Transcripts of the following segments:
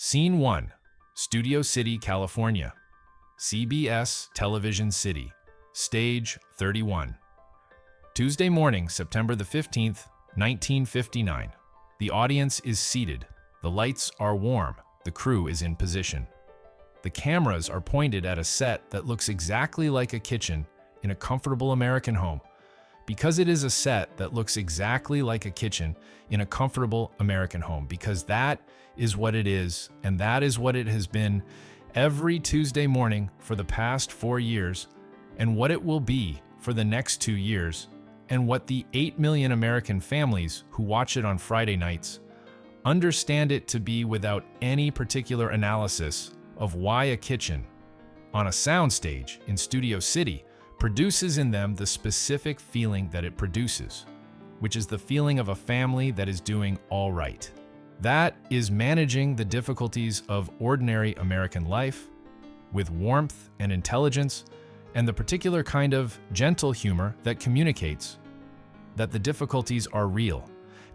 Scene 1, Studio City, California. CBS Television City. Stage 31. Tuesday morning, September the 15th, 1959. The audience is seated. The lights are warm. The crew is in position. The cameras are pointed at a set that looks exactly like a kitchen in a comfortable American home. Because it is a set that looks exactly like a kitchen in a comfortable American home, because that is what it is, and that is what it has been every Tuesday morning for the past 4 years, and what it will be for the next 2 years, and what the 8 million American families who watch it on Friday nights understand it to be without any particular analysis of why a kitchen on a soundstage in Studio City produces in them the specific feeling that it produces, which is the feeling of a family that is doing all right. That is managing the difficulties of ordinary American life with warmth and intelligence and the particular kind of gentle humor that communicates that the difficulties are real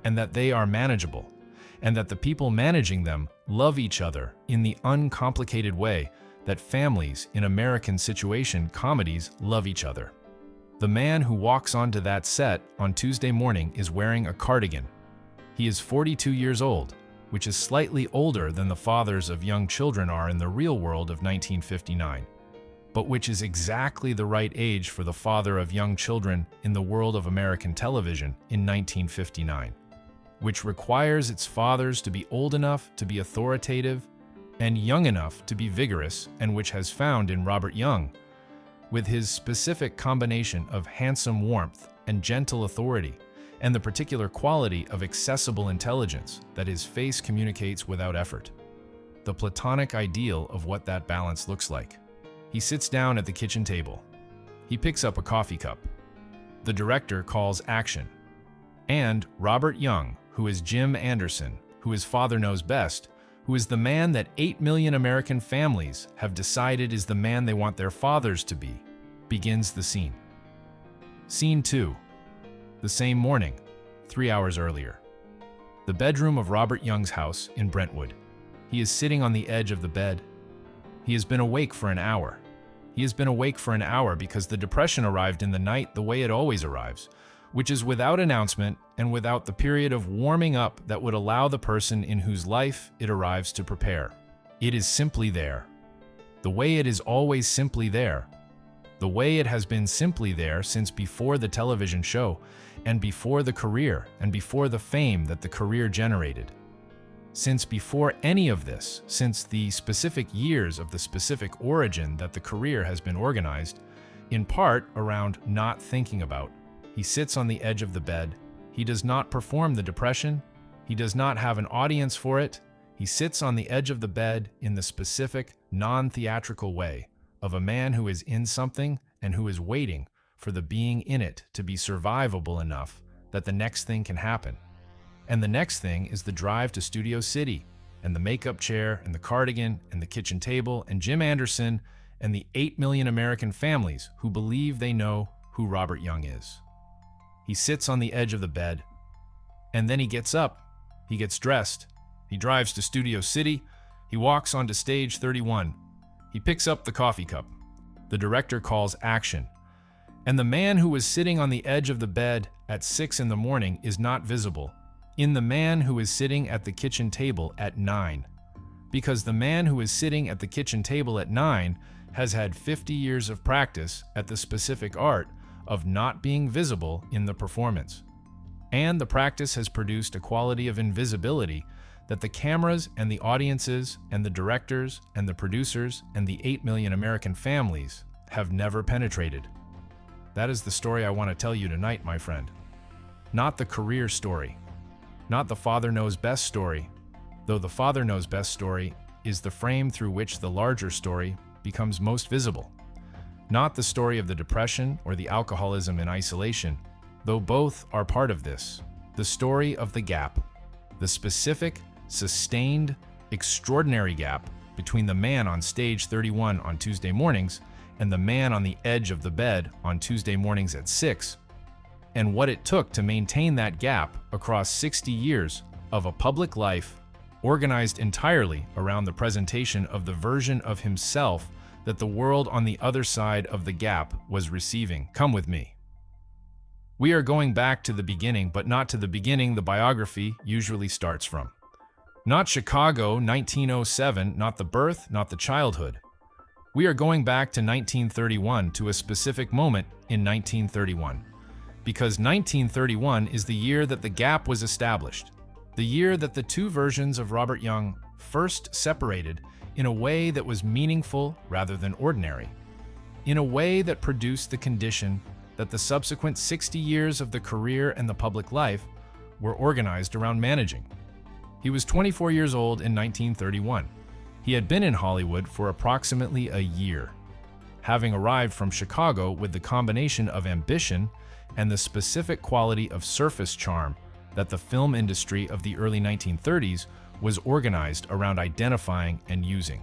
and that they are manageable and that the people managing them love each other in the uncomplicated way that families in American situation comedies love each other. The man who walks onto that set on Tuesday morning is wearing a cardigan. He is 42 years old, which is slightly older than the fathers of young children are in the real world of 1959, but which is exactly the right age for the father of young children in the world of American television in 1959, which requires its fathers to be old enough to be authoritative and young enough to be vigorous, and which has found in Robert Young, with his specific combination of handsome warmth and gentle authority, and the particular quality of accessible intelligence that his face communicates without effort. The platonic ideal of what that balance looks like. He sits down at the kitchen table. He picks up a coffee cup. The director calls action. And Robert Young, who is Jim Anderson, who his father knows best, who is the man that 8 million American families have decided is the man they want their fathers to be, begins the scene. Scene 2. The same morning, 3 hours earlier. The bedroom of Robert Young's house in Brentwood. He is sitting on the edge of the bed. He has been awake for an hour. He has been awake for an hour because the depression arrived in the night the way it always arrives, which is without announcement and without the period of warming up that would allow the person in whose life it arrives to prepare. It is simply there. The way it is always simply there. The way it has been simply there since before the television show, and before the career, and before the fame that the career generated. Since before any of this, since the specific years of the specific origin that the career has been organized, in part around not thinking about. He sits on the edge of the bed. He does not perform the depression. He does not have an audience for it. He sits on the edge of the bed in the specific, non-theatrical way of a man who is in something and who is waiting for the being in it to be survivable enough that the next thing can happen. And the next thing is the drive to Studio City, and the makeup chair, and the cardigan, and the kitchen table, and Jim Anderson, and the 8 million American families who believe they know who Robert Young is. He sits on the edge of the bed, and then he gets up, he gets dressed, he drives to Studio City, he walks onto stage 31, he picks up the coffee cup. The director calls action, and the man who was sitting on the edge of the bed at 6 in the morning is not visible in the man who is sitting at the kitchen table at 9, because the man who is sitting at the kitchen table at 9 has had 50 years of practice at the specific art of not being visible in the performance. And the practice has produced a quality of invisibility that the cameras and the audiences and the directors and the producers and the 8 million American families have never penetrated. That is the story I want to tell you tonight, my friend. Not the career story. Not the father knows best story, though the father knows best story is the frame through which the larger story becomes most visible. Not the story of the depression or the alcoholism in isolation, though both are part of this. The story of the gap, the specific, sustained, extraordinary gap between the man on stage 31 on Tuesday mornings and the man on the edge of the bed on Tuesday mornings at 6, and what it took to maintain that gap across 60 years of a public life organized entirely around the presentation of the version of himself that the world on the other side of the gap was receiving. Come with me. We are going back to the beginning, but not to the beginning the biography usually starts from. Not Chicago, 1907, not the birth, not the childhood. We are going back to 1931, to a specific moment in 1931. Because 1931 is the year that the gap was established. The year that the two versions of Robert Young first separated in a way that was meaningful rather than ordinary. In a way that produced the condition that the subsequent 60 years of the career and the public life were organized around managing. He was 24 years old in 1931. He had been in Hollywood for approximately a year, having arrived from Chicago with the combination of ambition and the specific quality of surface charm that the film industry of the early 1930s was organized around identifying and using.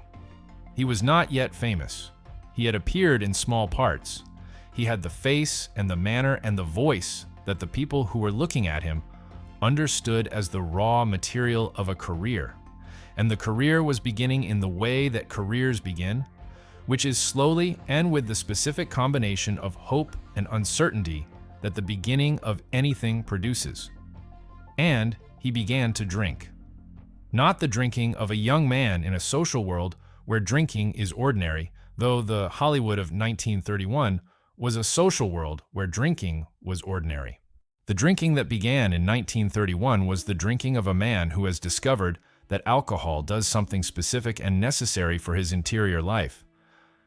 He was not yet famous. He had appeared in small parts. He had the face and the manner and the voice that the people who were looking at him understood as the raw material of a career. And the career was beginning in the way that careers begin, which is slowly and with the specific combination of hope and uncertainty that the beginning of anything produces. And he began to drink. Not the drinking of a young man in a social world where drinking is ordinary, though the Hollywood of 1931 was a social world where drinking was ordinary. The drinking that began in 1931 was the drinking of a man who has discovered that alcohol does something specific and necessary for his interior life.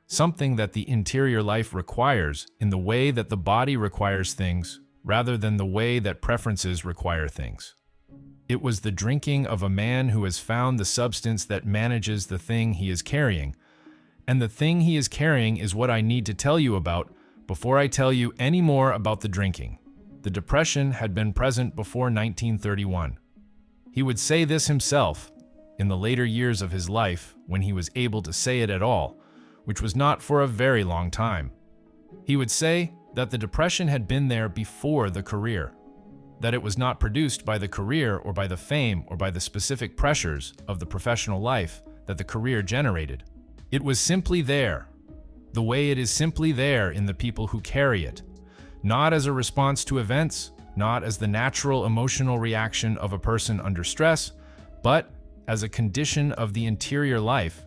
Something that the interior life requires in the way that the body requires things rather than the way that preferences require things. It was the drinking of a man who has found the substance that manages the thing he is carrying. And the thing he is carrying is what I need to tell you about before I tell you any more about the drinking. The depression had been present before 1931. He would say this himself in the later years of his life when he was able to say it at all, which was not for a very long time. He would say that the depression had been there before the career, that it was not produced by the career or by the fame or by the specific pressures of the professional life that the career generated. It was simply there, the way it is simply there in the people who carry it, not as a response to events, not as the natural emotional reaction of a person under stress, but as a condition of the interior life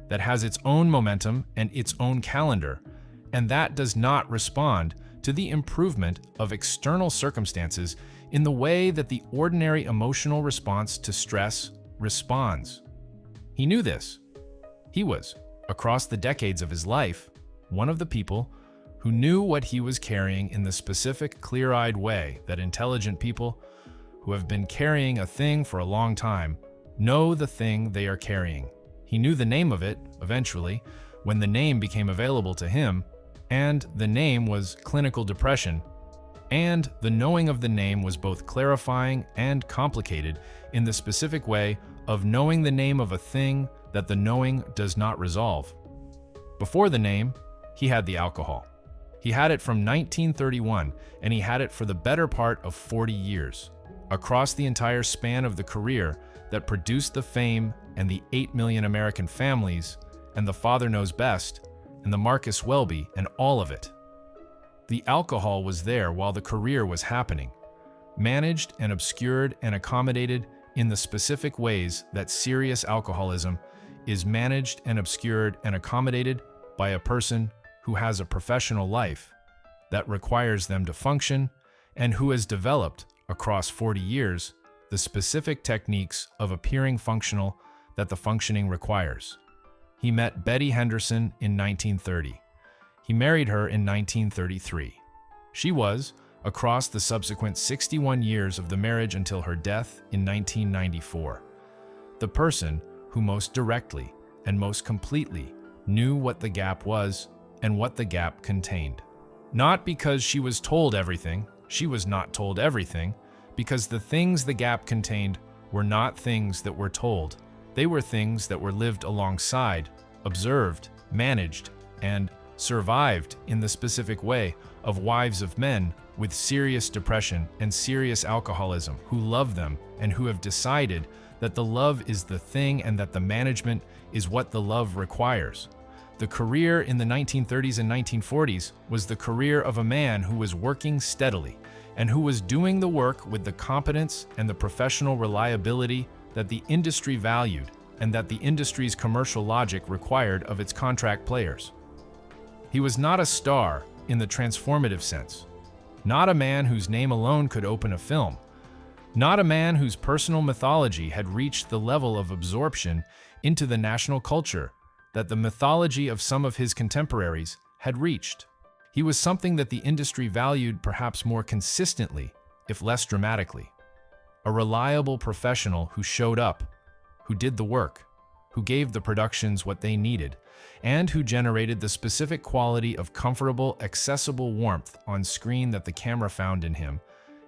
that has its own momentum and its own calendar, and that does not respond to the improvement of external circumstances in the way that the ordinary emotional response to stress responds. He knew this. He was, across the decades of his life, one of the people who knew what he was carrying in the specific, clear-eyed way that intelligent people who have been carrying a thing for a long time know the thing they are carrying. He knew the name of it, eventually, when the name became available to him, and the name was clinical depression, and the knowing of the name was both clarifying and complicated in the specific way of knowing the name of a thing that the knowing does not resolve. Before the name, he had the alcohol. He had it from 1931, and he had it for the better part of 40 years, across the entire span of the career that produced the fame and the 8 million American families, and the Father Knows Best, and the Marcus Welby, and all of it. The alcohol was there while the career was happening, managed and obscured and accommodated in the specific ways that serious alcoholism is managed and obscured and accommodated by a person who has a professional life that requires them to function and who has developed, across 40 years, the specific techniques of appearing functional that the functioning requires. He met Betty Henderson in 1930. He married her in 1933. She was, across the subsequent 61 years of the marriage until her death in 1994, the person who most directly and most completely knew what the gap was and what the gap contained. Not because she was told everything, she was not told everything, because the things the gap contained were not things that were told. They were things that were lived alongside, observed, managed, and survived in the specific way of wives of men with serious depression and serious alcoholism who love them and who have decided that the love is the thing and that the management is what the love requires. The career in the 1930s and 1940s was the career of a man who was working steadily and who was doing the work with the competence and the professional reliability that the industry valued and that the industry's commercial logic required of its contract players. He was not a star in the transformative sense, not a man whose name alone could open a film, not a man whose personal mythology had reached the level of absorption into the national culture that the mythology of some of his contemporaries had reached. He was something that the industry valued perhaps more consistently, if less dramatically. A reliable professional who showed up, who did the work, who gave the productions what they needed, and who generated the specific quality of comfortable, accessible warmth on screen that the camera found in him,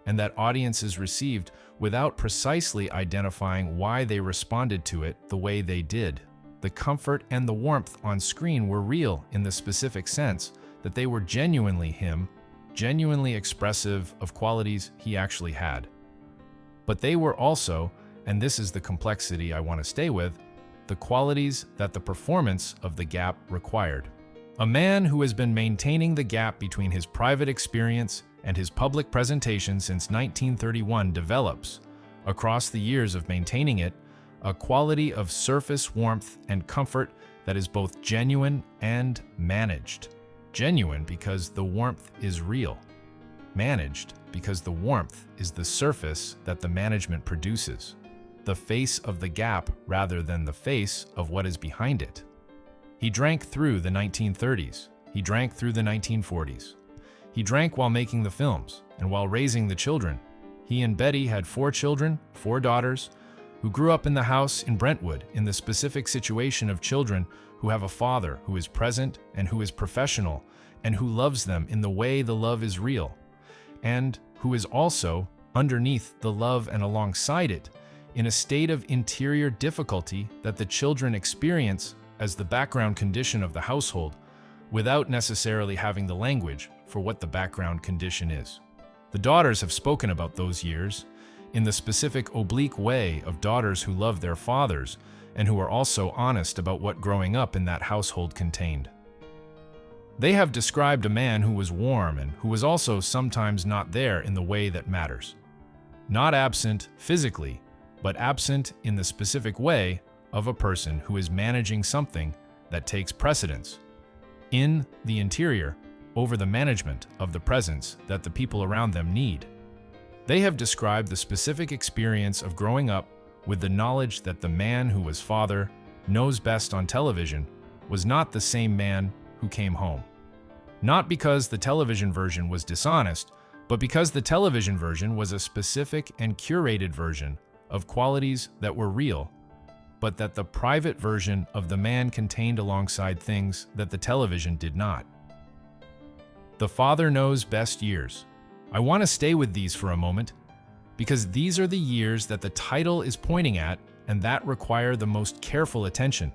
and that audiences received without precisely identifying why they responded to it the way they did. The comfort and the warmth on screen were real in the specific sense that they were genuinely him, genuinely expressive of qualities he actually had. But they were also, and this is the complexity I want to stay with, the qualities that the performance of the gap required. A man who has been maintaining the gap between his private experience and his public presentation since 1931 develops, across the years of maintaining it, a quality of surface warmth and comfort that is both genuine and managed. Genuine because the warmth is real. Managed because the warmth is the surface that the management produces. The face of the gap rather than the face of what is behind it. He drank through the 1930s. He drank through the 1940s. He drank while making the films and while raising the children. He and Betty had 4 children, 4 daughters, who grew up in the house in Brentwood in the specific situation of children who have a father who is present and who is professional and who loves them in the way the love is real, and who is also, underneath the love and alongside it, in a state of interior difficulty that the children experience as the background condition of the household, without necessarily having the language for what the background condition is. The daughters have spoken about those years in the specific oblique way of daughters who love their fathers and who are also honest about what growing up in that household contained. They have described a man who was warm and who was also sometimes not there in the way that matters. Not absent physically, but absent in the specific way of a person who is managing something that takes precedence in the interior over the management of the presence that the people around them need. They have described the specific experience of growing up with the knowledge that the man who was father knows best on television was not the same man who came home. Not because the television version was dishonest, but because the television version was a specific and curated version of qualities that were real, but that the private version of the man contained alongside things that the television did not. The father knows best years. I want to stay with these for a moment, because these are the years that the title is pointing at and that require the most careful attention.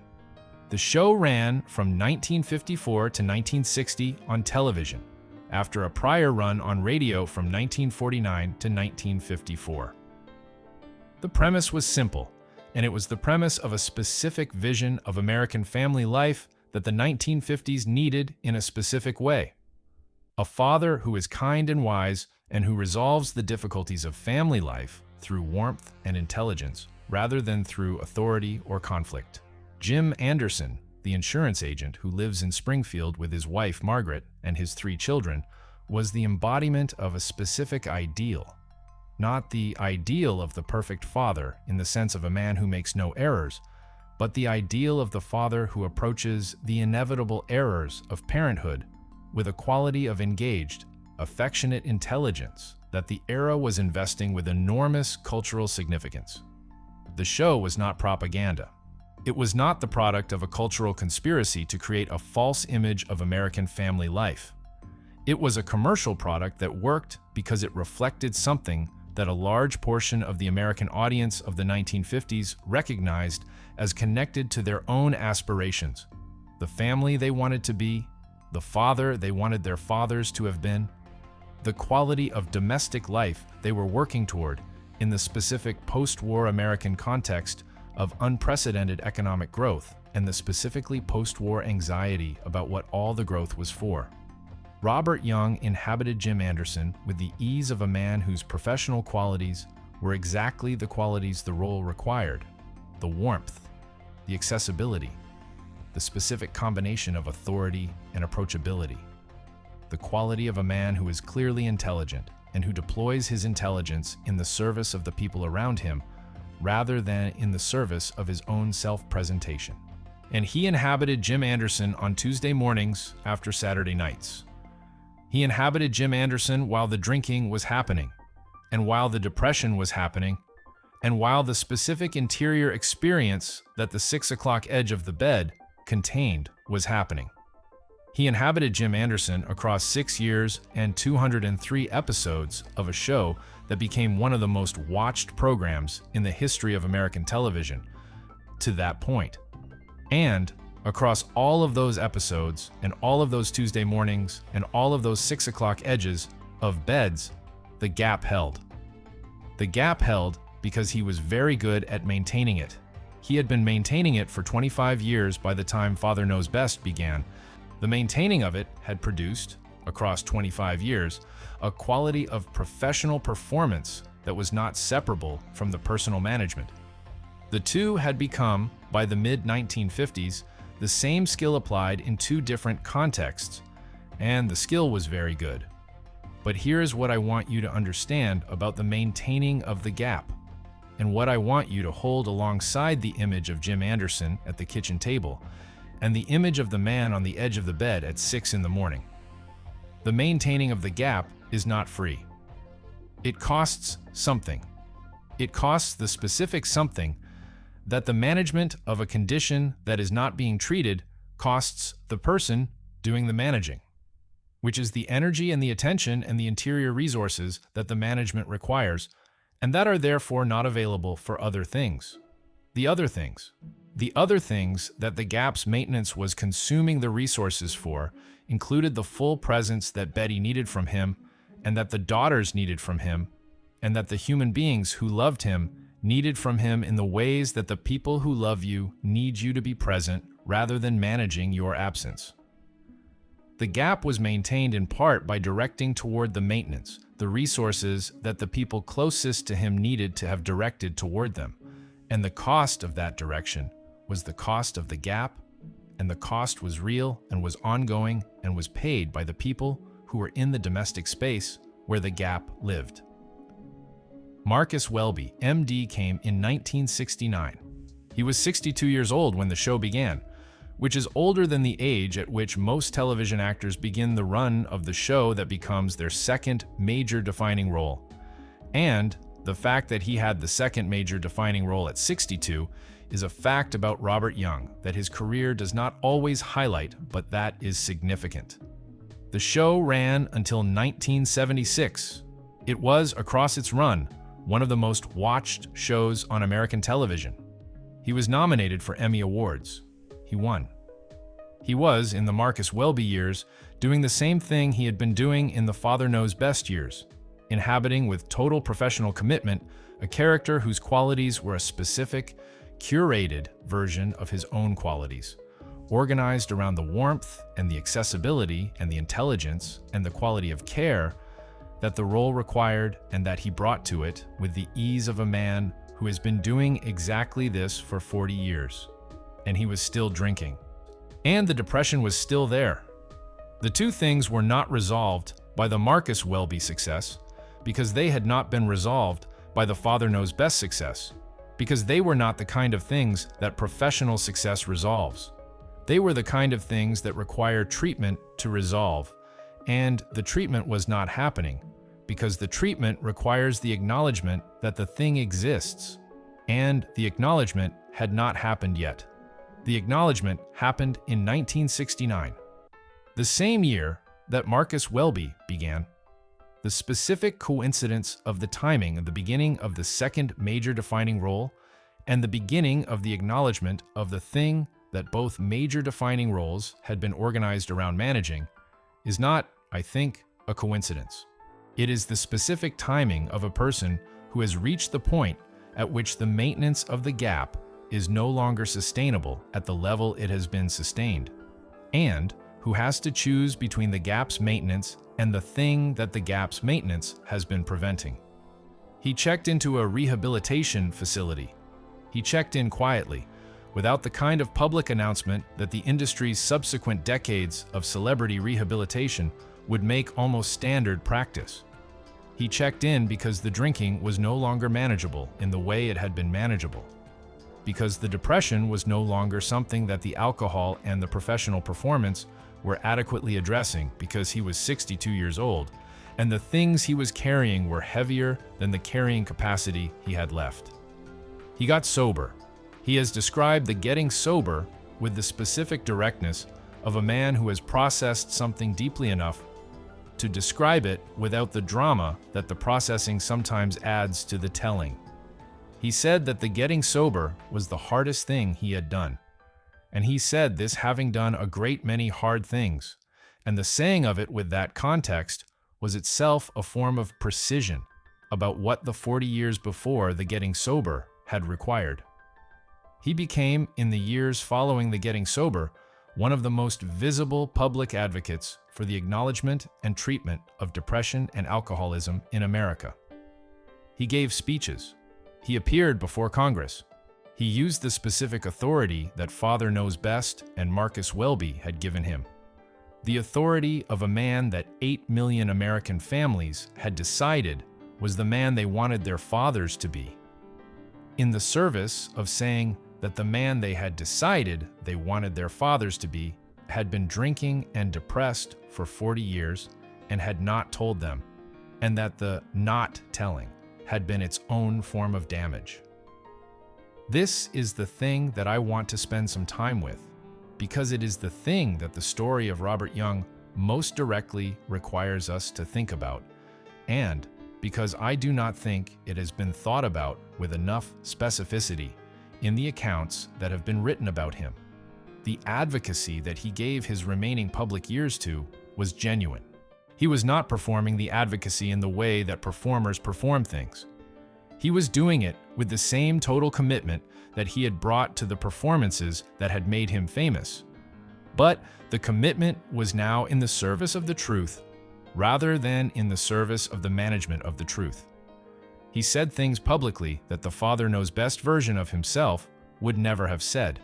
The show ran from 1954 to 1960 on television, after a prior run on radio from 1949 to 1954. The premise was simple, and it was the premise of a specific vision of American family life that the 1950s needed in a specific way. A father who is kind and wise and who resolves the difficulties of family life through warmth and intelligence rather than through authority or conflict. Jim Anderson, the insurance agent who lives in Springfield with his wife Margaret and his 3 children, was the embodiment of a specific ideal. Not the ideal of the perfect father in the sense of a man who makes no errors, but the ideal of the father who approaches the inevitable errors of parenthood with a quality of engaged, affectionate intelligence that the era was investing with enormous cultural significance. The show was not propaganda. It was not the product of a cultural conspiracy to create a false image of American family life. It was a commercial product that worked because it reflected something that a large portion of the American audience of the 1950s recognized as connected to their own aspirations, the family they wanted to be, the father they wanted their fathers to have been, the quality of domestic life they were working toward in the specific post-war American context of unprecedented economic growth and the specifically post-war anxiety about what all the growth was for. Robert Young inhabited Jim Anderson with the ease of a man whose professional qualities were exactly the qualities the role required: the warmth, the accessibility, the specific combination of authority and approachability, the quality of a man who is clearly intelligent and who deploys his intelligence in the service of the people around him rather than in the service of his own self-presentation. And he inhabited Jim Anderson on Tuesday mornings after Saturday nights. He inhabited Jim Anderson while the drinking was happening, and while the depression was happening, and while the specific interior experience that the 6 o'clock edge of the bed contained was happening. He inhabited Jim Anderson across 6 years and 203 episodes of a show that became one of the most watched programs in the history of American television to that point. And across all of those episodes and all of those Tuesday mornings and all of those 6 o'clock edges of beds, the gap held. The gap held because he was very good at maintaining it. He had been maintaining it for 25 years by the time Father Knows Best began. The maintaining of it had produced, across 25 years, a quality of professional performance that was not separable from the personal management. The two had become, by the mid-1950s, the same skill applied in two different contexts, and the skill was very good. But here is what I want you to understand about the maintaining of the gap, and what I want you to hold alongside the image of Jim Anderson at the kitchen table, and the image of the man on the edge of the bed at 6 in the morning. The maintaining of the gap is not free. It costs something. It costs the specific something that the management of a condition that is not being treated costs the person doing the managing, which is the energy and the attention and the interior resources that the management requires, and that are therefore not available for other things. The other things that the gap's maintenance was consuming the resources for included the full presence that Betty needed from him, and that the daughters needed from him, and that the human beings who loved him needed from him in the ways that the people who love you need you to be present rather than managing your absence. The gap was maintained in part by directing toward the maintenance, the resources that the people closest to him needed to have directed toward them, and the cost of that direction was the cost of the gap, and the cost was real and was ongoing and was paid by the people who were in the domestic space where the gap lived. Marcus Welby, MD, came in 1969. He was 62 years old when the show began, which is older than the age at which most television actors begin the run of the show that becomes their second major defining role. And the fact that he had the second major defining role at 62 is a fact about Robert Young that his career does not always highlight, but that is significant. The show ran until 1976. It was, across its run, one of the most watched shows on American television. He was nominated for Emmy Awards. He won. He was, in the Marcus Welby years, doing the same thing he had been doing in the Father Knows Best years, inhabiting with total professional commitment a character whose qualities were a specific, curated version of his own qualities, organized around the warmth and the accessibility and the intelligence and the quality of care that the role required and that he brought to it with the ease of a man who has been doing exactly this for 40 years. And he was still drinking. And the depression was still there. The two things were not resolved by the Marcus Welby success because they had not been resolved by the Father Knows Best success, because they were not the kind of things that professional success resolves. They were the kind of things that require treatment to resolve, and the treatment was not happening because the treatment requires the acknowledgement that the thing exists, and the acknowledgement had not happened yet. The acknowledgement happened in 1969, the same year that Marcus Welby began. The specific coincidence of the timing of the beginning of the second major defining role and the beginning of the acknowledgement of the thing that both major defining roles had been organized around managing is not, I think, a coincidence. It is the specific timing of a person who has reached the point at which the maintenance of the gap is no longer sustainable at the level it has been sustained, and who has to choose between the gap's maintenance and the thing that the gap's maintenance has been preventing. He checked into a rehabilitation facility. He checked in quietly, without the kind of public announcement that the industry's subsequent decades of celebrity rehabilitation would make almost standard practice. He checked in because the drinking was no longer manageable in the way it had been manageable, because the depression was no longer something that the alcohol and the professional performance were adequately addressing because he was 62 years old, and the things he was carrying were heavier than the carrying capacity he had left. He got sober. He has described the getting sober with the specific directness of a man who has processed something deeply enough to describe it without the drama that the processing sometimes adds to the telling. He said that the getting sober was the hardest thing he had done. And he said this having done a great many hard things, and the saying of it with that context was itself a form of precision about what the 40 years before the getting sober had required. He became, in the years following the getting sober, one of the most visible public advocates for the acknowledgement and treatment of depression and alcoholism in America. He gave speeches. He appeared before Congress. He used the specific authority that Father Knows Best and Marcus Welby had given him, the authority of a man that 8 million American families had decided was the man they wanted their fathers to be, in the service of saying that the man they had decided they wanted their fathers to be had been drinking and depressed for 40 years and had not told them, and that the not telling had been its own form of damage. This is the thing that I want to spend some time with, because it is the thing that the story of Robert Young most directly requires us to think about, and because I do not think it has been thought about with enough specificity in the accounts that have been written about him. The advocacy that he gave his remaining public years to was genuine. He was not performing the advocacy in the way that performers perform things. He was doing it with the same total commitment that he had brought to the performances that had made him famous. But the commitment was now in the service of the truth, rather than in the service of the management of the truth. He said things publicly that the Father Knows Best version of himself would never have said.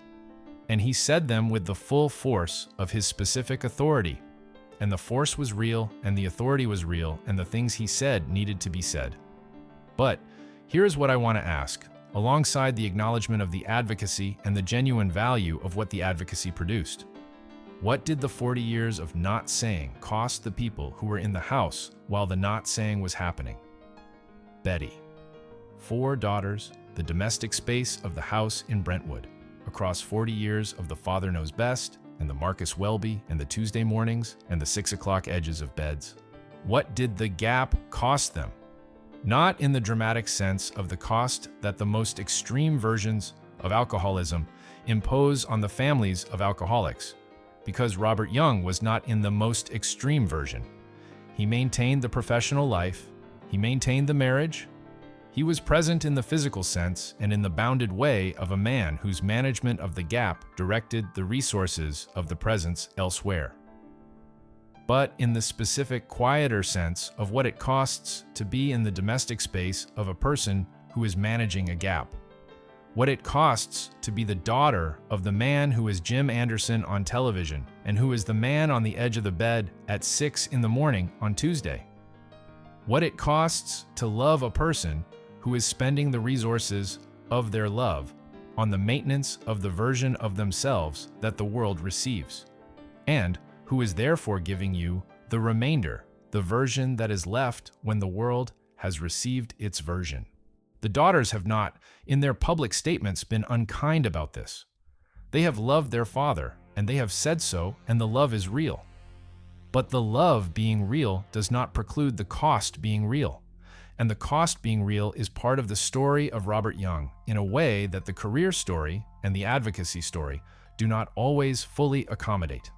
And he said them with the full force of his specific authority. And the force was real, and the authority was real, and the things he said needed to be said. But here is what I want to ask, alongside the acknowledgement of the advocacy and the genuine value of what the advocacy produced. What did the 40 years of not saying cost the people who were in the house while the not saying was happening? Betty. 4 daughters, the domestic space of the house in Brentwood, across 40 years of the Father Knows Best, and the Marcus Welby, and the Tuesday mornings, and the 6 o'clock edges of beds. What did the gap cost them? Not in the dramatic sense of the cost that the most extreme versions of alcoholism impose on the families of alcoholics, because Robert Young was not in the most extreme version. He maintained the professional life, he maintained the marriage, he was present in the physical sense and in the bounded way of a man whose management of the gap directed the resources of the presence elsewhere. But in the specific, quieter sense of what it costs to be in the domestic space of a person who is managing a gap. What it costs to be the daughter of the man who is Jim Anderson on television and who is the man on the edge of the bed at 6 in the morning on Tuesday. What it costs to love a person who is spending the resources of their love on the maintenance of the version of themselves that the world receives, and who is therefore giving you the remainder, the version that is left when the world has received its version. The daughters have not, in their public statements, been unkind about this. They have loved their father, and they have said so, and the love is real. But the love being real does not preclude the cost being real. And the cost being real is part of the story of Robert Young in a way that the career story and the advocacy story do not always fully accommodate.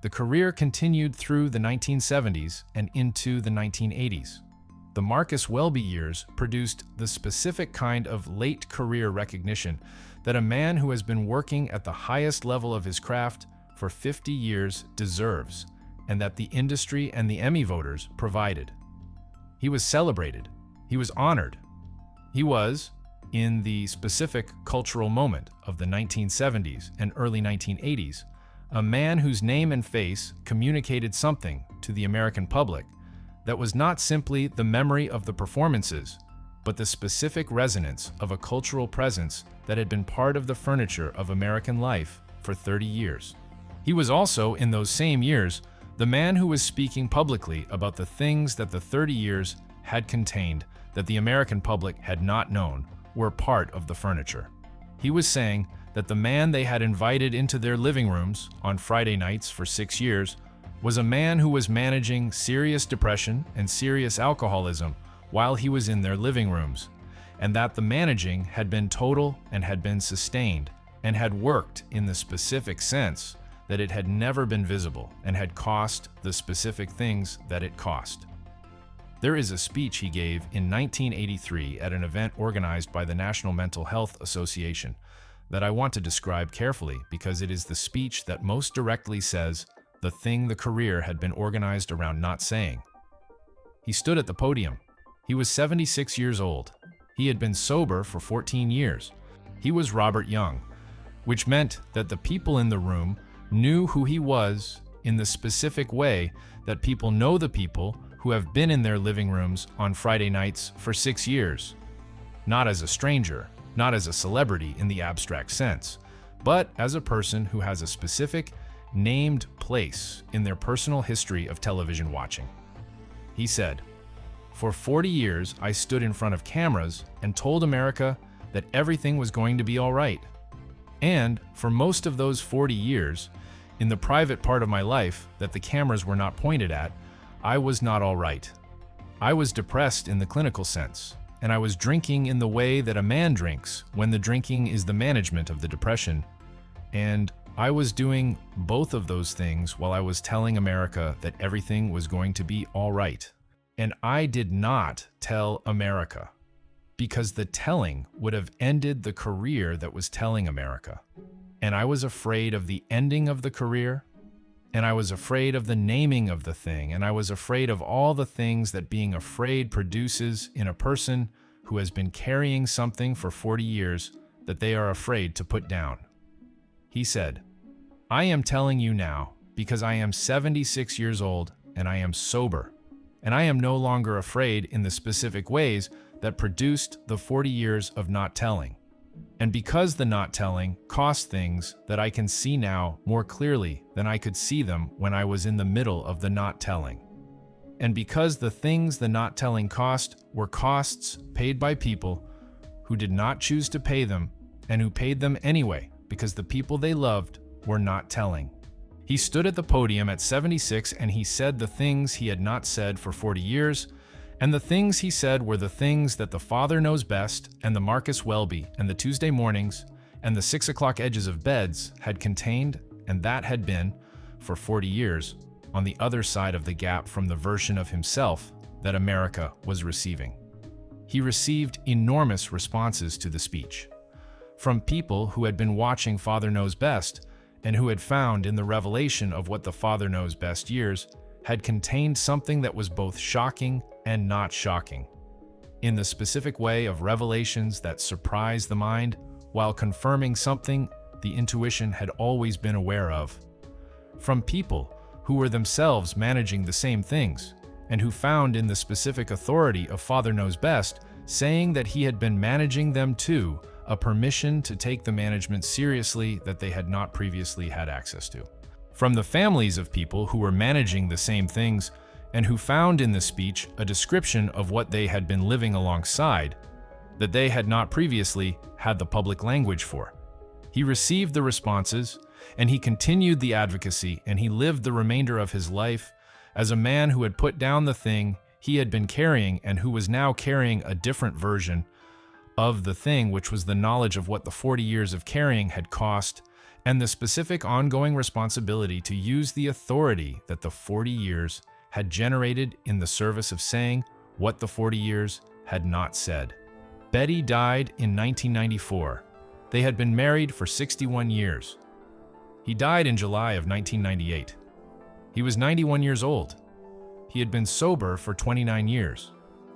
The career continued through the 1970s and into the 1980s. the Marcus Welby years produced the specific kind of late career recognition that a man who has been working at the highest level of his craft for 50 years deserves, and that the industry and the Emmy voters provided. He was celebrated. He was honored. He was, in the specific cultural moment of the 1970s and early 1980s, a man whose name and face communicated something to the American public that was not simply the memory of the performances, but the specific resonance of a cultural presence that had been part of the furniture of American life for 30 years. He was also, in those same years, the man who was speaking publicly about the things that the 30 years had contained that the American public had not known were part of the furniture. He was saying that the man they had invited into their living rooms on Friday nights for 6 years was a man who was managing serious depression and serious alcoholism while he was in their living rooms, and that the managing had been total and had been sustained and had worked in the specific sense that it had never been visible and had cost the specific things that it cost. There is a speech he gave in 1983 at an event organized by the National Mental Health Association that I want to describe carefully because it is the speech that most directly says the thing the career had been organized around not saying. He stood at the podium. He was 76 years old. He had been sober for 14 years. He was Robert Young, which meant that the people in the room knew who he was in the specific way that people know the people who have been in their living rooms on Friday nights for 6 years. Not as a stranger, not as a celebrity in the abstract sense, but as a person who has a specific, named place in their personal history of television watching. He said, "For 40 years, I stood in front of cameras and told America that everything was going to be all right. And for most of those 40 years, in the private part of my life that the cameras were not pointed at, I was not all right. I was depressed in the clinical sense, and I was drinking in the way that a man drinks when the drinking is the management of the depression. And I was doing both of those things while I was telling America that everything was going to be all right. And I did not tell America, because the telling would have ended the career that was telling America. And I was afraid of the ending of the career, and I was afraid of the naming of the thing, and I was afraid of all the things that being afraid produces in a person who has been carrying something for 40 years that they are afraid to put down." He said, "I am telling you now because I am 76 years old and I am sober, and I am no longer afraid in the specific ways that produced the 40 years of not telling. And because the not telling cost things that I can see now more clearly than I could see them when I was in the middle of the not telling. And because the things the not telling cost were costs paid by people who did not choose to pay them and who paid them anyway because the people they loved were not telling." He stood at the podium at 76 and he said the things he had not said for 40 years, and the things he said were the things that the Father Knows Best and the Marcus Welby and the Tuesday Mornings and the 6 o'clock Edges of Beds had contained, and that had been, for 40 years, on the other side of the gap from the version of himself that America was receiving. He received enormous responses to the speech from people who had been watching Father Knows Best and who had found in the revelation of what the Father Knows Best years had contained something that was both shocking and not shocking, in the specific way of revelations that surprise the mind while confirming something the intuition had always been aware of. From people who were themselves managing the same things and who found in the specific authority of Father Knows Best saying that he had been managing them too a permission to take the management seriously that they had not previously had access to. From the families of people who were managing the same things and who found in the speech a description of what they had been living alongside that they had not previously had the public language for. He received the responses, and he continued the advocacy, and he lived the remainder of his life as a man who had put down the thing he had been carrying and who was now carrying a different version of the thing, which was the knowledge of what the 40 years of carrying had cost and the specific ongoing responsibility to use the authority that the 40 years had generated in the service of saying what the 40 years had not said. Betty died in 1994. They had been married for 61 years. He died in July of 1998. He was 91 years old. He had been sober for 29 years.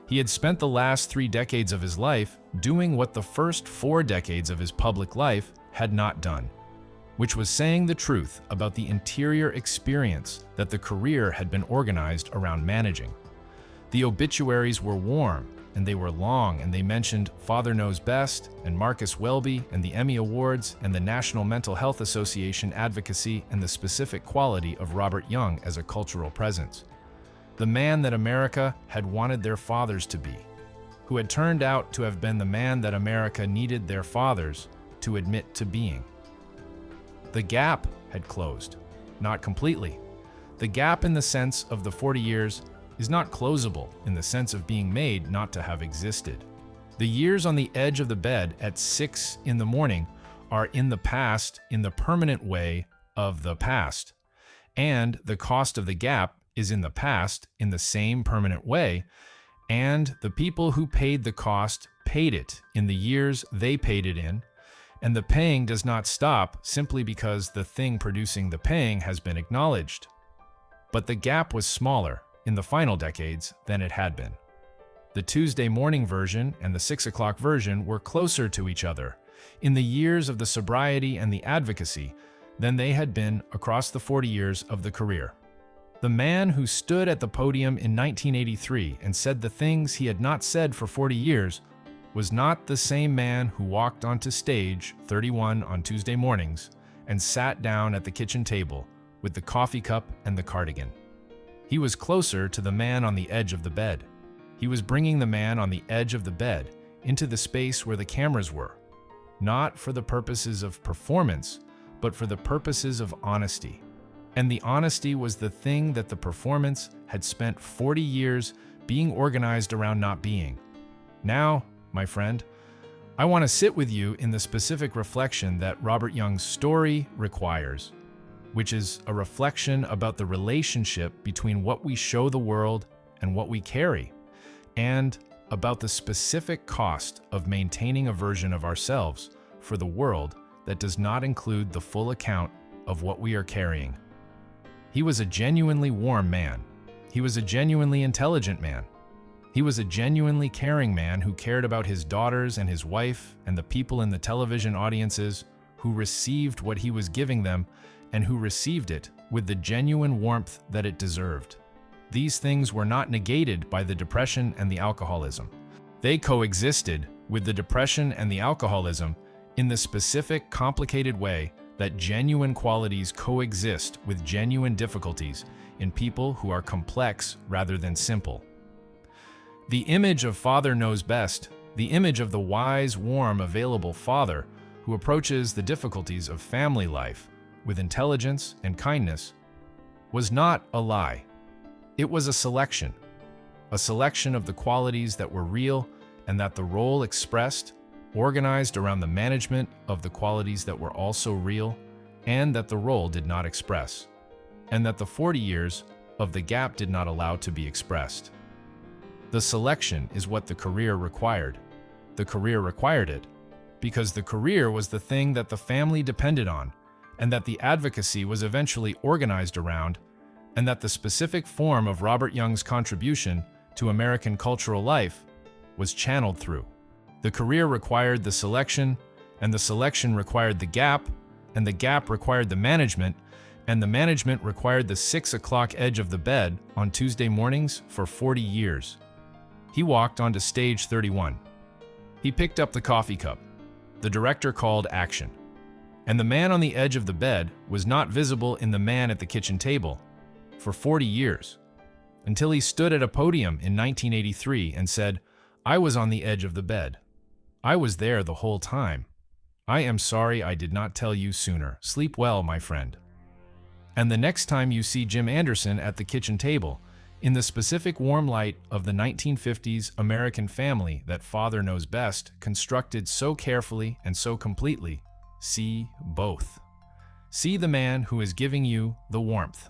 He had spent the last 3 decades of his life doing what the first 4 decades of his public life had not done, which was saying the truth about the interior experience that the career had been organized around managing. The obituaries were warm, and they were long, and they mentioned Father Knows Best, and Marcus Welby, and the Emmy Awards, and the National Mental Health Association advocacy, and the specific quality of Robert Young as a cultural presence. The man that America had wanted their fathers to be, who had turned out to have been the man that America needed their fathers to admit to being. The gap had closed, not completely. The gap in the sense of the 40 years is not closable in the sense of being made not to have existed. The years on the edge of the bed at 6 in the morning are in the past in the permanent way of the past, and the cost of the gap is in the past in the same permanent way, and the people who paid the cost paid it in the years they paid it in, and the paying does not stop simply because the thing producing the paying has been acknowledged. But the gap was smaller in the final decades than it had been. The Tuesday morning version and the 6 o'clock version were closer to each other in the years of the sobriety and the advocacy than they had been across the 40 years of the career. The man who stood at the podium in 1983 and said the things he had not said for 40 years was not the same man who walked onto stage 31 on Tuesday mornings and sat down at the kitchen table with the coffee cup and the cardigan. He was closer to the man on the edge of the bed. He was bringing the man on the edge of the bed into the space where the cameras were, not for the purposes of performance, but for the purposes of honesty. And the honesty was the thing that the performance had spent 40 years being organized around not being. Now, my friend, I want to sit with you in the specific reflection that Robert Young's story requires, which is a reflection about the relationship between what we show the world and what we carry, and about the specific cost of maintaining a version of ourselves for the world that does not include the full account of what we are carrying. He was a genuinely warm man. He was a genuinely intelligent man. He was a genuinely caring man who cared about his daughters and his wife and the people in the television audiences who received what he was giving them and who received it with the genuine warmth that it deserved. These things were not negated by the depression and the alcoholism. They coexisted with the depression and the alcoholism in the specific, complicated way that genuine qualities coexist with genuine difficulties in people who are complex rather than simple. The image of Father Knows Best, the image of the wise, warm, available father who approaches the difficulties of family life with intelligence and kindness, was not a lie. It was a selection of the qualities that were real and that the role expressed, organized around the management of the qualities that were also real and that the role did not express, and that the 40 years of the gap did not allow to be expressed. The selection is what the career required. The career required it because the career was the thing that the family depended on, and that the advocacy was eventually organized around, and that the specific form of Robert Young's contribution to American cultural life was channeled through. The career required the selection, and the selection required the gap, and the gap required the management, and the management required the 6 o'clock edge of the bed on Tuesday mornings for 40 years. He walked onto stage 31. He picked up the coffee cup. The director called action. And the man on the edge of the bed was not visible in the man at the kitchen table for 40 years, until he stood at a podium in 1983 and said, "I was on the edge of the bed. I was there the whole time. I am sorry I did not tell you sooner. Sleep well, my friend." And the next time you see Jim Anderson at the kitchen table, in the specific warm light of the 1950s American family that Father Knows Best constructed so carefully and so completely, see both. See the man who is giving you the warmth.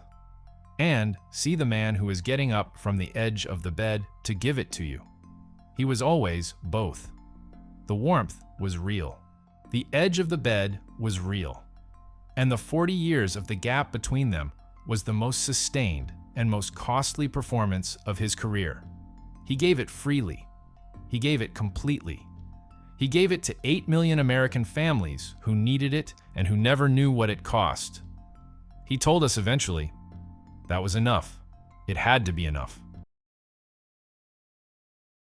and see the man who is getting up from the edge of the bed to give it to you. He was always both. The warmth was real. The edge of the bed was real. And the 40 years of the gap between them was the most sustained and most costly performance of his career. He gave it freely. He gave it completely. He gave it to 8 million American families who needed it and who never knew what it cost. He told us eventually, that was enough. It had to be enough.